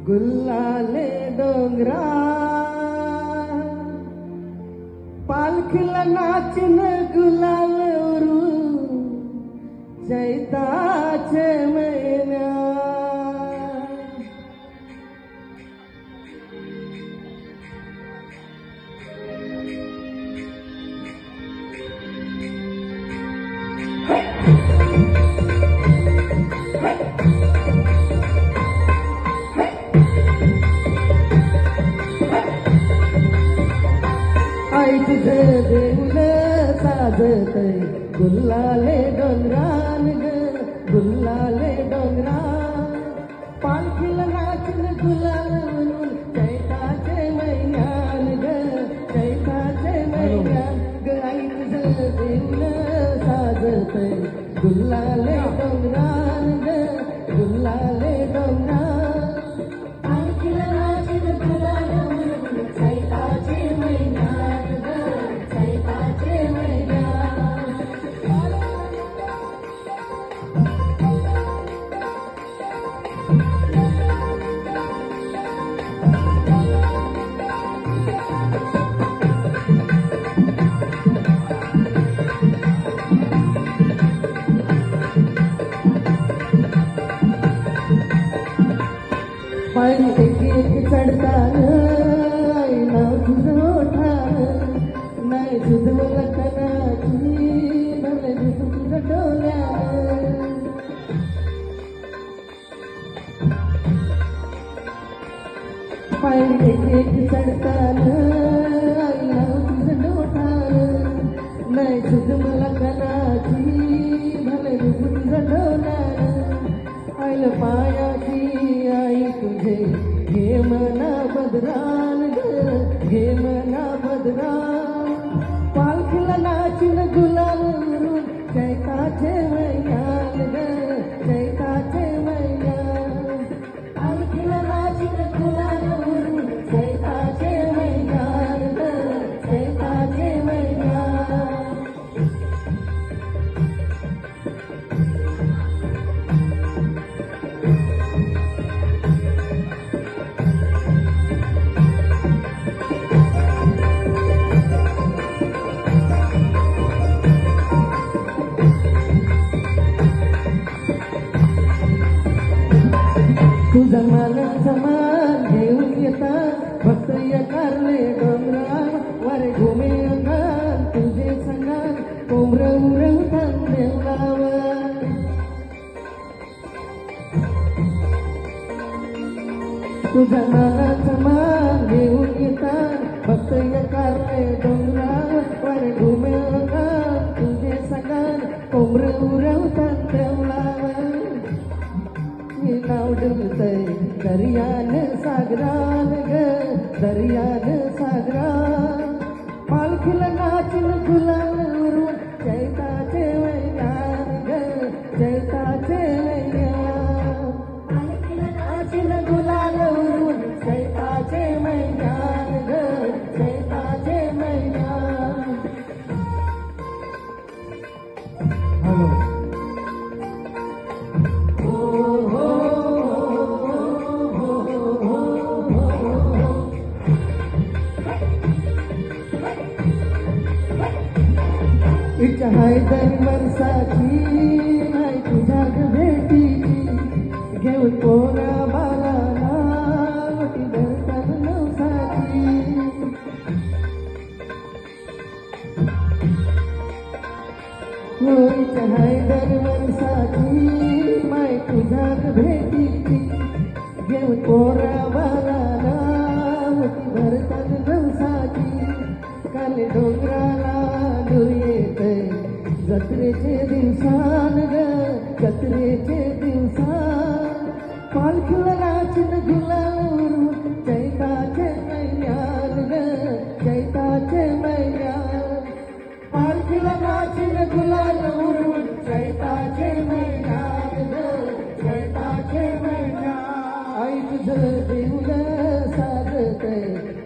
गुल्लाले डोंगरा पालखीला नाचिन गुलाल उरू चैताचे महिन्या आई तुझं देऊळ साजतय गुल्लाले डोंगरान ग गुल्लाले डोंगरा पालखीला नाचन गुलाल म्हणून चैताचे महिन्यान ग चैताचे महिन्यान ग आई तुझं देऊळ साजतय गुल्लाले डोंगरान ग गुल्लाले डोंगरा पालखीला नाचन गुलाल म्हणून चैताचे महिन्यान ग चैताचे महिन्यान पाणी एक एक चढतान आई नाव तुझं ओठान नाही तुझं लखनाची भले दिसू तुझं डोल्यान पाणी एक एक चढतान आई नाव तुझं ओठान नाही तुझं लखनाची भले दिसू तुझं डोल्यान आईल पायाची आई तुझे घे मना बदरान ग घे मना बदरान पालखीला नाचिन गुलाल उरून चैताचे महिन्यान ग चैताचे महिन्यान पालखीला नाचिन गुलाल उरून चैताचे महिन्यान ग चैताचे महिन्यान तुझा मान समान घेऊन येता भक्त कारले डोंगरा वारे घुमे अंगान तुझे संगान कोंबरे उरवतान देवलावर तुझा मान समान घेऊन येता भक्त कारले डोंगरा वारे घुमे अंगान तुझे संगान कोंबरे उरवतान देवलावर नाव डुलतय दर्यान सागरान ग दर्यान सागरा पालखीला नाचिन गुलाल उरून चैताचे महिन्यान ग चैताचे महिन्यान पालखीला नाचिन गुलाल उरून चैताचे महिन्यान ग चैताचे महिन्यान हॅलो इच्छा हाय दर वर्षाची नाही तुझ्या भेटीची घेऊन पोरा बाळाला वटी धरतात नवसाची हो इच्छा हाय दर वर्षाची माय तुझ्या भेटीची घेऊन पोरा बाळाला वटी धरतात नवसाची काले डोंगराला दूर येतय जत्रेचे दिवसान ग जत्रेचे दिवसान पालखीला नाचिन गुलाल उरून चैताचे महिन्यान ग चैताचे महिन्यान पालखीला नाचिन गुलाल उरून चैताचे महिन्यान ग चैताचे महिन्यान आई तुझं देऊळ साजतय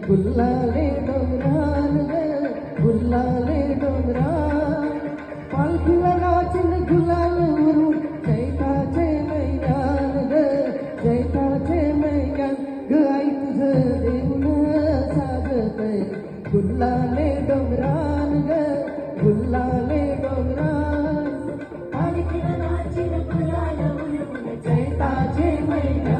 गुल्लाले डोंगरान ग गुल्लाले डोंगरा पालखीला नाचिन गुलाल उरून चैताचे महिन्यान ग चैताचे महिन्यान फुलाले डोंगरान ग फुलाले डोंगरान आणि नाचिन फुलाला उलवून चैताचे महिना